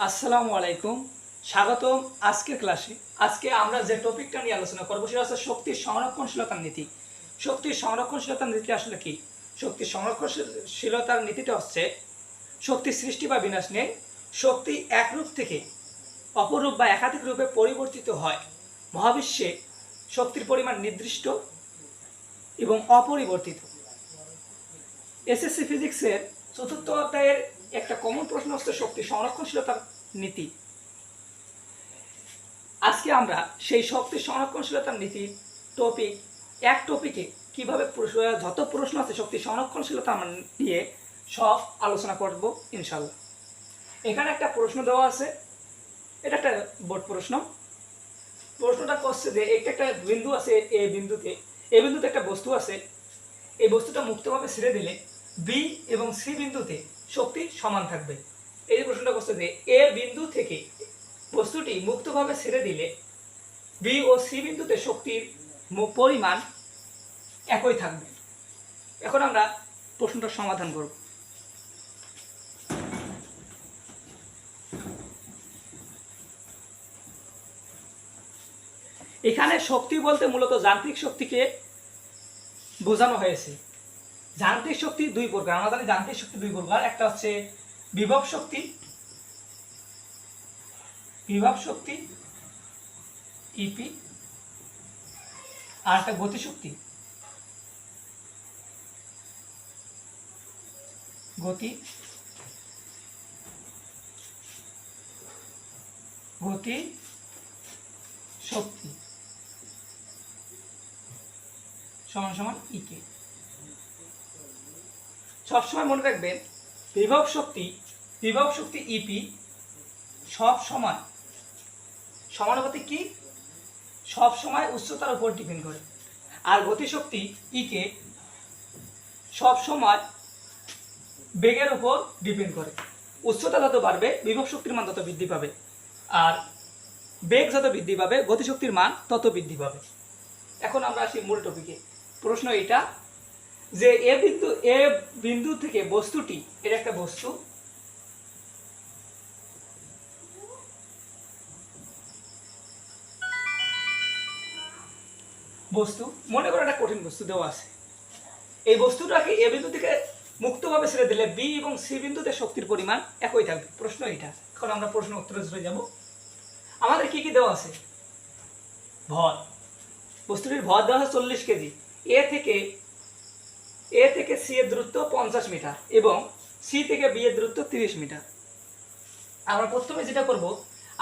আসসালামু আলাইকুম, স্বাগতম আজকের ক্লাসে। আজকে আমরা যে টপিকটা নিয়ে আলোচনা করবো সেটা হচ্ছে শক্তির সংরক্ষণশীলতার নীতি। শক্তির সংরক্ষণশীলতার নীতি আসলে কি? শক্তির সংরক্ষণশীলতার নীতিটা হচ্ছে শক্তির সৃষ্টি বা বিনাশ নেই, শক্তি এক রূপ থেকে অপর রূপ বা একাধিক রূপে পরিবর্তিত হয়। মহাবিশ্বে শক্তির পরিমাণ নির্দিষ্ট এবং অপরিবর্তিত। এসএসসি ফিজিক্সের চতুর্থ অধ্যায়ের একটা কমন প্রশ্ন হচ্ছে শক্তি সংরক্ষণশীলতার নীতি। আজকে আমরা সেই শক্তি সংরক্ষণশীলতার নীতির টপিকে কিভাবে যত প্রশ্ন আছে শক্তি সংরক্ষণশীলতা নিয়ে সব আলোচনা করব ইনশাল্লাহ। এখানে একটা প্রশ্ন দেওয়া আছে, এটা একটা বোর্ড প্রশ্ন। প্রশ্নটা করছে যে একটা বিন্দু আছে, এই বিন্দুতে একটা বস্তু আছে। এই বস্তুটা মুক্তভাবে ছেড়ে দিলে বি এবং সি বিন্দুতে শক্তি সমান থাকবে। এই যে প্রশ্নটা করছে যে এ বিন্দু থেকে বস্তুটি মুক্তভাবে ছেড়ে দিলে বি ও সি বিন্দুতে শক্তির পরিমাণ একই থাকবে। এখন আমরা প্রশ্নটার সমাধান করব। এখানে শক্তি বলতে মূলত যান্ত্রিক শক্তিকে বোঝানো হয়েছে। যান্ত্রিক শক্তি দুই প্রকার, আমরা জানি যান্ত্রিক শক্তি দুই প্রকার। একটা হচ্ছে বিভব শক্তি ইপি, আর একটা গতিশক্তি গতি শক্তি সমান সমান ইকে। সবসময় মনে রাখবেন বিভব শক্তি ইপি সব সময় সমানুপাতিক কি? সব সময় উচ্চতার উপর ডিপেন্ড করে। আর গতিশক্তি ইকে সব সময় বেগের উপর ডিপেন্ড করে। উচ্চতা যত বাড়বে বিভব শক্তির মান তত বৃদ্ধি পাবে, আর বেগ যত বৃদ্ধি পাবে গতিশক্তির মান তত বৃদ্ধি পাবে। এখন আমরা আসি মূল টপিকে। প্রশ্ন এটা যে এ বিন্দু থেকে বস্তুটি, এর একটা বস্তু মনে করো একটা কঠিন বস্তু দেওয়া আছে। এই বস্তুটাকে এ বিন্দু থেকে মুক্তভাবে ছেড়ে দিলে বি এবং সি বিন্দুতে শক্তির পরিমাণ একই থাকবে। প্রশ্ন এটা। এখন আমরা প্রশ্ন উত্তরে চলে যাব। আমাদের কি কি দেওয়া আছে? ভর, বস্তুটির ভর দেওয়া আছে 40 কেজি। এ থেকে সি এর দূরত্ব 50 মিটার এবং সি থেকে বি এর দূরত্ব 30 মিটার। আমরা প্রথমে যেটা করব,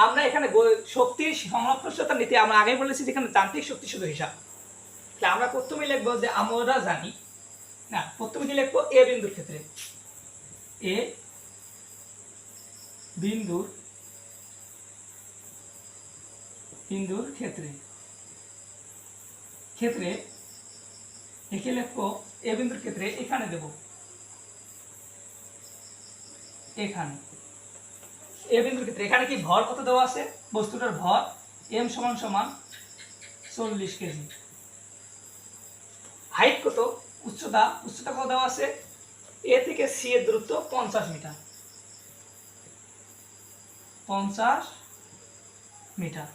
আমরা এখানে শক্তির সংরক্ষণশীলতার নীতি আমরা আগেই বলেছি যেখানে যান্ত্রিক শক্তি শুধু হিসাব। তাহলে আমরা প্রথমে লিখবো যে আমরা জানি না, প্রথমে কি লিখবো? এ বিন্দুর ক্ষেত্রে একে লিখবো এ বিন্দুর ক্ষেত্রে এখানে দেব, এখানে এ বিন্দুর ক্ষেত্রে এখানে কি ভর কত দেওয়া আছে? বস্তুটার ভর এম সমান সমান 40 কেজি। হাইট কত? উচ্চতা কত দেওয়া আছে? এ থেকে সি এর দূরত্ব 50 মিটার। 50 মিটার।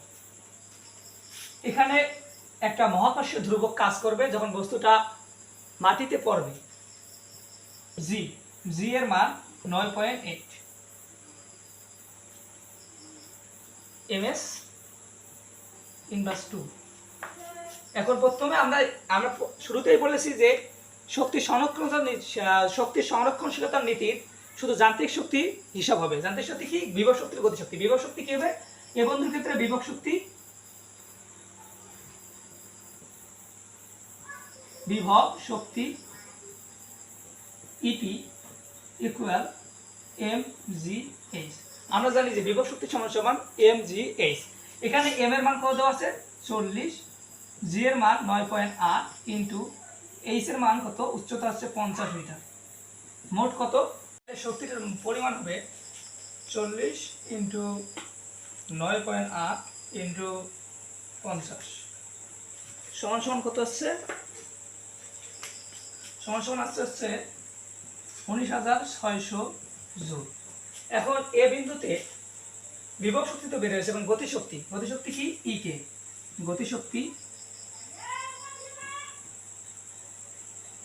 এখানে একটা মহাকর্ষীয় ধ্রুবক কাজ করবে যখন বস্তুটা মাটিতে পড়বে। জি এর মান 9.8 ms ইনভার্স 2। এখন প্রথমে আমরা শুরুতেই বলেছি যে শক্তি সংরক্ষণশীলতার নীতির শুধু যান্ত্রিক শক্তি হিসাব হবে। যান্ত্রিক শক্তি কি? বিভব শক্তির গতিশক্তি। বিভব শক্তি কি হবে? এ বন্ধুর ক্ষেত্রে বিভব শক্তি ইপি ইকুয়াল mgh। আমরা জানি যে বিভব শক্তি সমান সমান mgh। এখানে m এর মান কত দেওয়া আছে? 40, g এর মান 9.8 ইনটু h এর মান কত? উচ্চতা হচ্ছে 50 মিটার। মোট কত? শক্তির পরিমাণ হবে 40 ইনটু 9.8 ইনটু 50 সমান সমান কত হচ্ছে? সমান সমান হচ্ছে 19,600 জুল। এখন এ বিন্দুতে বিভব শক্তি তো বের হয়েছে, এবং গতিশক্তি, গতিশক্তি কি ই কে, গতিশক্তি,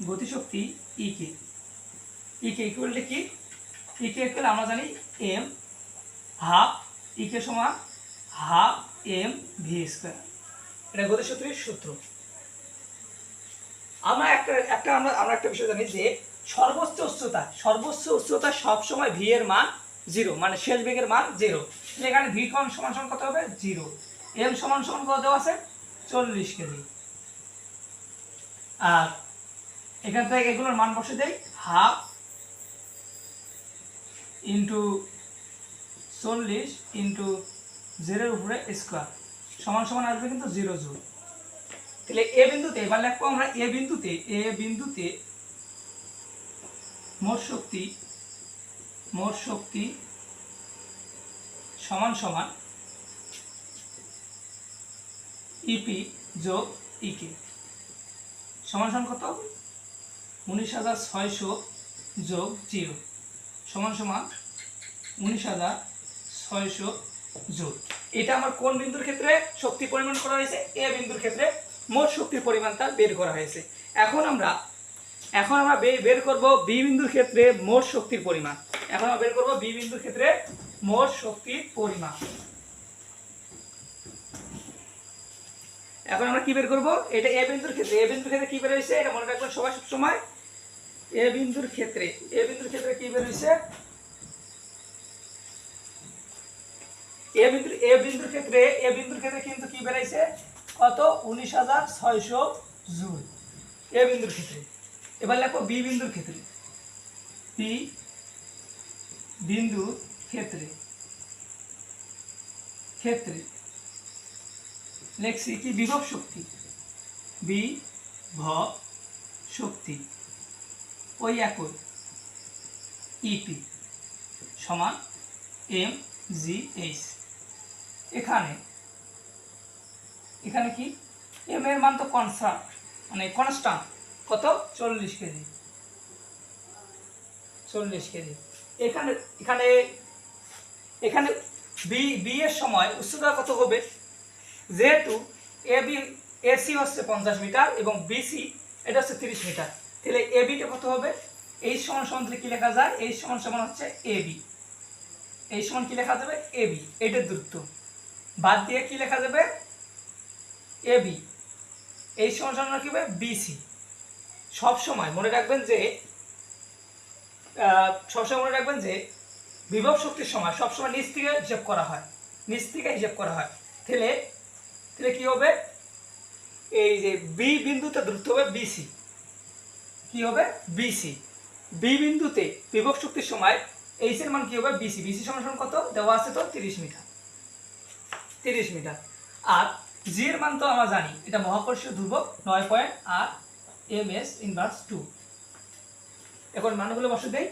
গতিশক্তি ই কে, ই কে ইকুয়াল কি, ই কে ইকুয়াল আমরা জানি এম হাফ, ই কে সমান হাফ এম ভি স্কয়ার, এটা গতিশক্তির সূত্র। আমরা একটা বিষয় জানি যে সর্বোচ্চ উচ্চতা সব সময় ভি এর মান 0, মানে শেষ বেগের মান 0। এখানে ভি সমান সমান কত হবে 0, এম সমান সমান কত দেওয়া আছে 40 কেজি, আর এখান থেকে এগুলোর মান বসে দেই হাফ ইন্টু 40 ইন্টু 0 উপরে স্কয়ার সমান সমান আসবে কিন্তু 0 জুল। তাহলে এ বিন্দুতে এবার লিখবো আমরা এ বিন্দুতে মোট শক্তি সমান সমান ইপি যোগ ইকে সমান সমান কত 19,600 যোগ 0 সমান সমান 19,600 জুল। এটা আমার কোন বিন্দুর ক্ষেত্রে শক্তি পরিমাণ করা হয়েছে, এ বিন্দুর ক্ষেত্রে মোট শক্তির পরিমাণটা বের করা হয়েছে। এখন আমরা বের করব বি বিন্দুর ক্ষেত্রে মোট শক্তির পরিমাণ। এখন আমরা বের করব বি বিন্দুর ক্ষেত্রে মোট শক্তির পরিমাণ। এখন আমরা কি বের করব, এটা এ বিন্দুর ক্ষেত্রে কি বের হয়েছে এটা মনে রাখবেন সবাই সব সময়। এ বিন্দুর ক্ষেত্রে কি বের হয়েছে, এ বিন্দুর ক্ষেত্রে কিন্তু কি বেরাইছে কত 19,600 জুল এ বিন্দুর ক্ষেত্রে। এবার লিখো বি বিন্দুর ক্ষেত্রে, বি বিন্দুর ক্ষেত্রে লিখছি কি বিভব শক্তি ওই একই ইপি সমান এম জি এইচ। এখানে কি এম এর মান তো কনস্ট্যান্ট কত 40 কেজি, এখানে বি এর সময় উচ্চতা কত হবে, যেহেতু এসি হচ্ছে 50 মিটার এবং বিসি এটা হচ্ছে 30 মিটার, তাহলে এবিটা কত হবে, এই সমান সমান কি লেখা যায়, এই সমান সমান হচ্ছে এবি, এই সমান কি লেখা যাবে এবি, এটার দূরত্ব বাদ দিয়ে কি লেখা যাবে এবি, এই সমান সমান কি হবে বিসি। সব সময় মনে রাখবেন যে বিভব শক্তির সময় সবসময় নিচ থেকে হিসাব করা হয়, তাহলে কি হবে, এই যে বি বিন্দুতে দূরত্ব হবে বিসি, কি হবে বিসি, বি বিন্দুতে বিভব শক্তির সময় এইচ এর মান কি হবে বিসি সমান সমান কত দেওয়া আছে তো 30 মিটার, আর জি এর মান তো আমরা জানি এটা মহাকর্ষীয় ধ্রুবক 9.8 ms ইনভার্স 2। এখন মানগুলো বসে দেই,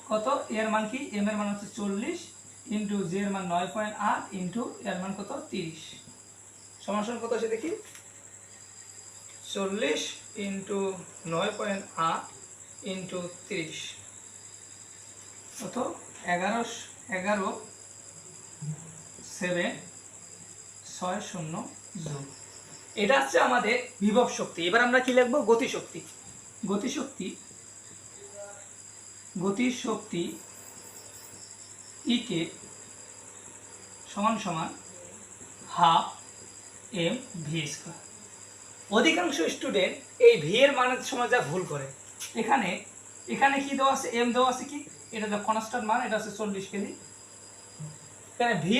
কত এর মান কি, এম এর মান হচ্ছে 40 ইন্টু জি এর মান 9.8 ইন্টু এর মান কত 30 সমান সমান কত আছে দেখি, 40 ইন্টু 9.8 ইন্টু 30 কত 11,760 জুল। এটা হচ্ছে আমাদের বিভব শক্তি। এবার আমরা কি লিখবো গতিশক্তি ইকে সমান সমান হাফ এম ভি স্কয়ার। অধিকাংশ স্টুডেন্ট এই ভি এর মানের সময় যা ভুল করে, এখানে কি দেওয়া আছে, এম দেওয়া আছে, কি এটা তো কনস্ট্যান্ট মান, এটা আছে 40 কেজি। এখানে ভি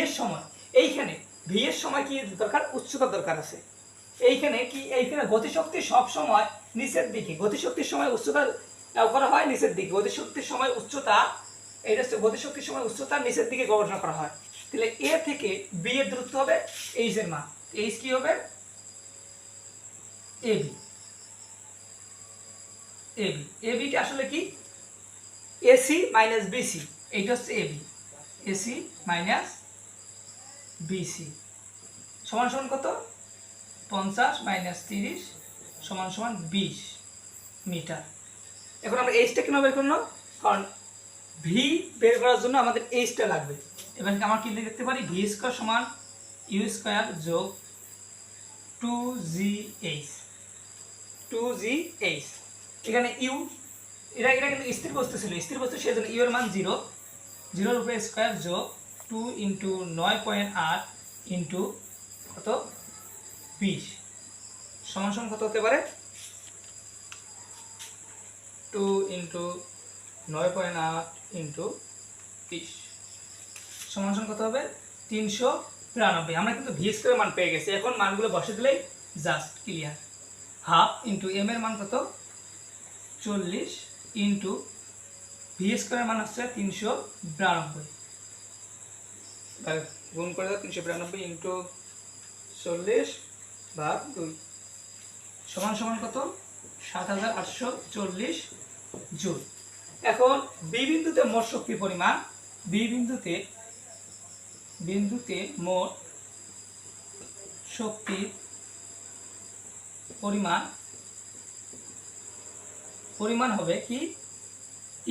এর সময় কি দরকার, উচ্চতা দরকার আছে। এইখানে গতিশক্তি সব সময় নিচের দিকে, গতিশক্তির সময় উচ্চতা করা হয় নিচের দিকে, গতিশক্তির সময় উচ্চতা নিচের দিকে গবেষণা করা হয়। তাহলে এ থেকে বি এর দূরত্ব হবে এইচ এর মান, এইচ কি হবে এবিটা আসলে কি এসি মাইনাস বিসি, এইটা হচ্ছে এবি, এসি মাইনাস বিসি সমান সমান কত 50 মাইনাস 30 সমান সমান 20 মিটার। এখন আমরা এইচটা কেন বের করব, কারণ ভি বের করার জন্য আমাদের এইচটা লাগবে। এবার আমরা কি লিখতে পারি, ভি স্কয়ার সমান ইউ স্কয়ার যোগ 2gh 2gh। এখানে ইউ এটা কিন্তু স্থির বস্তু ছিল, স্থির বস্তু সেজন্য ইউ এর মান 0, 0 উপরে স্কয়ার যোগ 2 ইন্টু 9.8 ইন্টু কত 20 সমান সমান কত হতে পারে, 2 ইন্টু 9.8 ইন্টু 20 সমান সমান কত হবে 393। আমরা কিন্তু ভি স্কয়ারের মান পেয়ে গেছি, এখন মানগুলো বসে দিলেই just clear. Half into M এর মান কত 40 ইন্টু ভি স্কয়ারের মান হচ্ছে 392, গুণ করে দাও 392 ইন্টু 40 ভাগ 2 সমান সমান কত 7840 জুল। এখন বি বিন্দুতে মোট শক্তির পরিমাণ, বি বিন্দুতে মোট শক্তির পরিমাণ হবে কি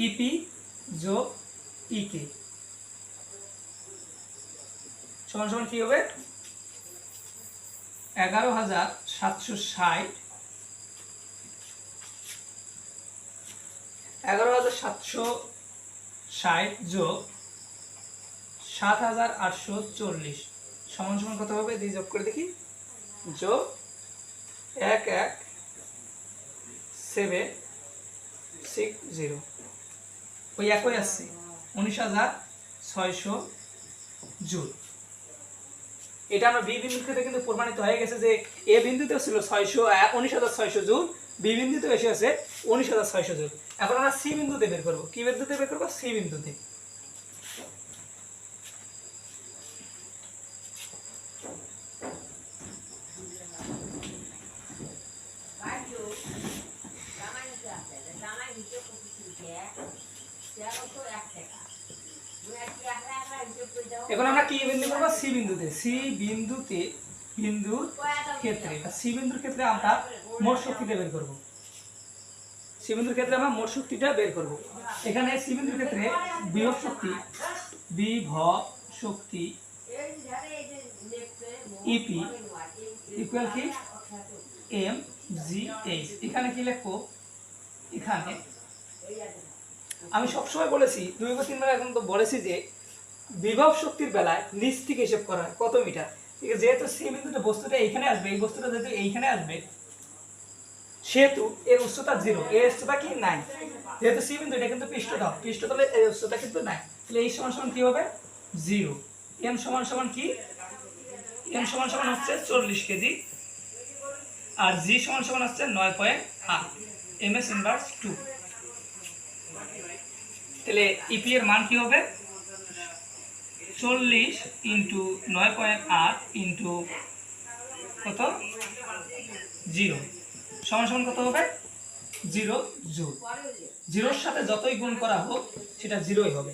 ইপি যোগ ইকে সমান সমান কি হবে 11760 যোগ 7840 সমান সমান কত হবে, দিয়ে যোগ করে দেখি, যোগ 11760 ওই একই আসছে 19600 জুল। এটা আমরা বি বিন্দুর ক্ষেত্রে কিন্তু প্রমাণিত হয়ে গেছে যে এ বিন্দুতেও ছিল 19600 জুল, বি বিন্দুতেও এসে আছে 19600 জুল। এখন আমরা সি বিন্দুতে বের করব, কি বিন্দুতে বের করব, সি বিন্দুতে। এখন আমরা কি বিন্দু করব, সি বিন্দুতে। বিন্দুর ক্ষেত্রে আমরা মোট শক্তিটা বের করব, সি বিন্দুর ক্ষেত্রে আমরা মোট শক্তিটা বের করব। এখানে সি বিন্দুর ক্ষেত্রে বিভব শক্তি ইপি ইকুয়াল কি এম জি এইচ। এখানে কি লিখবো, এখানে আমি সবসময় বলেছি 2 বা 3 বার এখন তো বলেছি যে বিভব শক্তির বেলায় নিচ থেকে হিসাব করা হয় কত মিটার। ঠিক আছে, যেহেতু সি বিন্দুতে বস্তুটা এইখানে আসবে, এই বস্তুটা যেহেতু এইখানে আসবে সেহেতু এর উচ্চতা 0, এর উচ্চতা কি 9। যেহেতু সি বিন্দু এটা কিন্তু পৃষ্ঠতলে এর উচ্চতা কিন্তু 9, তাহলে এই সমান সমান কি হবে 0। এম সমান সমান কি, এম সমান সমান হচ্ছে 40 কেজি, আর জি সমান সমান হচ্ছে 9.8 এমএস ইনভার্স 2। তাহলে ইপি এর মান কি হবে 40 ইন্টু 9.8 ইন্টু কত 0 সমান সমান কত হবে 0 জুল। 0-র সাথে যতই গুণ করা হোক সেটা 0ই হবে।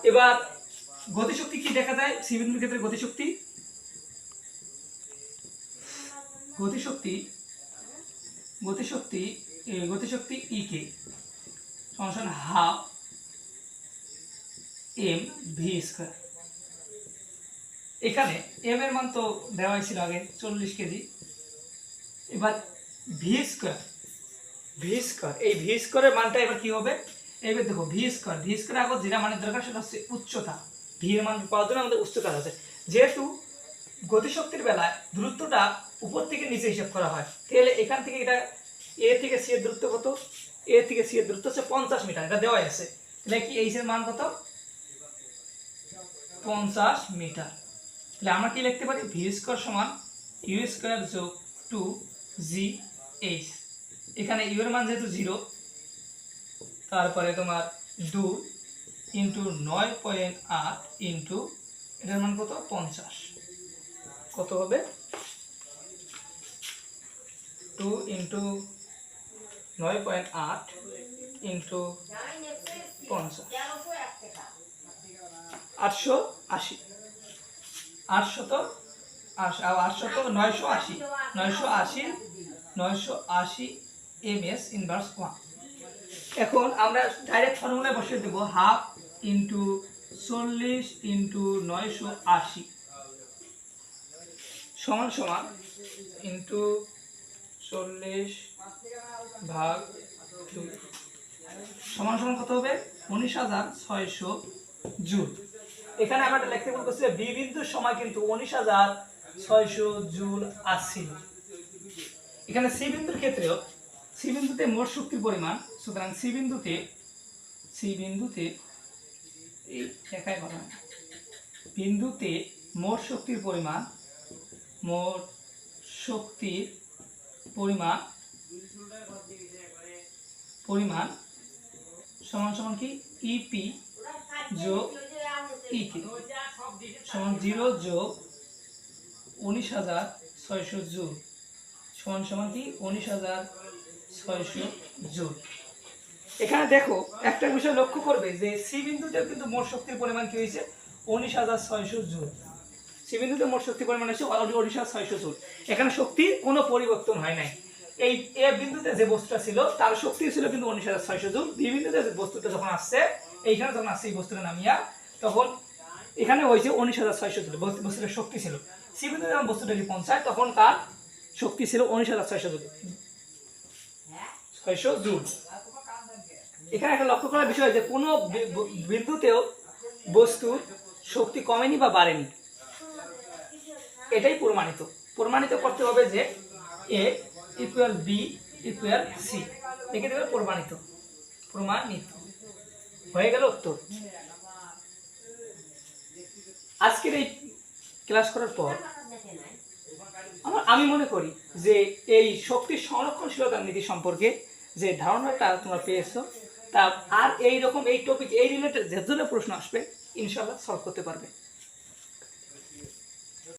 এবার গতিশক্তি কি দেখা যায় সি বিন্দুর ক্ষেত্রে, গতিশক্তি ইকে সমান সমান হাফ এম ভি স্কয়ার। এখানে এম এর মান তো দেওয়া হয়েছিল আগে 40 কেজি। এবার ভি স্কয়ার, এই ভি স্কয়ারের মানটা এবার কি হবে, এবার দেখো ভি স্কয়ার আগে যেটা মানের দরকার সেটা হচ্ছে উচ্চতা। ভি এর মান পাওয়ার জন্য আমাদের উচ্চতা আছে, যেহেতু গতিশক্তির বেলায় দূরত্বটা উপর থেকে নিচে হিসাব করা হয়, তাহলে এখান থেকে এটা এ থেকে সি এর দূরত্ব কত, এ থেকে সি এর দূরত্ব হচ্ছে 50 মিটার, এটা দেওয়া আছে। তাহলে কি এইচ এর মান কত 50 মিটার। তাহলে আমরা কি লিখতে পারি, ভি স্কয়ার সমান ইউ স্কয়ার যোগ 2gh। এখানে ইউ এর মান যেহেতু 0, তারপরে তোমার 2 ইন্টু 9.8 ইন্টু এটার মান কত 50, কত হবে 2 ইন্টু 9.8 ইন্টু 50 880 980 এমএস ইনভার্স 1। এখন আমরা ডাইরেক্ট ফর্মুলায় বসিয়ে দেব হাফ ইন্টু 40 × 980 সমান সমান ইন্টু 40/2 সমান সমান কত হবে 19,600 জুল। এখানে আমরা লিখতে বলতেছি বি বিন্দুর সময় কিন্তু 19,600 জুল আসছিল। এখানে সি বিন্দুর ক্ষেত্রেও সি বিন্দুতে মোট শক্তির পরিমাণ, সুতরাং সি বিন্দুতে এই একাই কথা বিন্দুতে মোট শক্তির পরিমাণ সমান সমান কি ইপি যোগ ইকে সমান 0 যোগ 19,600 জুল সমান সমান কি 19,600 জুল। এখানে দেখো একটা বিষয় লক্ষ্য করবে যে সি বিন্দুতে কিন্তু মোট শক্তির পরিমাণ কি হয়েছে 19,600 জুল। সি বিন্দুতে মোট শক্তির পরিমাণ হচ্ছে 19,600 জুল। এখানে শক্তির কোনো পরিবর্তন হয় নাই। এই এ বিন্দুতে যে বস্তুটা ছিল তার শক্তি ছিল কিন্তু 19,600 জুল। বি বিন্দুতে যে বস্তুটা যখন আসছে এইখানে যখন আসছে এই বস্তুটা নামিয়া তখন এখানে হয়েছে 19,600 জুল বস্তুটার শক্তি ছিল। সি বিন্দুতে যখন বস্তুটা পৌঁছায় তখন তার শক্তি ছিল 19,600 জুল। এখানে একটা লক্ষ্য করার বিষয় যে কোনো বিন্দুতেও বস্তুর শক্তি কমেনি বা বাড়েনি, এটাই প্রমাণিত করতে হবে যে এ ইকুয়াল বি ইকুয়াল সি, লিখে দেবে প্রমাণিত হয়ে গেল উত্তর। আজকের এই ক্লাস করার পর আমি মনে করি যে এই শক্তির সংরক্ষণশীলতার নীতি সম্পর্কে যে ধারণাটা তোমরা পেয়েছো তা আর এই রকম এই টপিক এই রিলেটেড যে ধরনের প্রশ্ন আসবে ইনশাআল্লাহ সলভ করতে পারবে।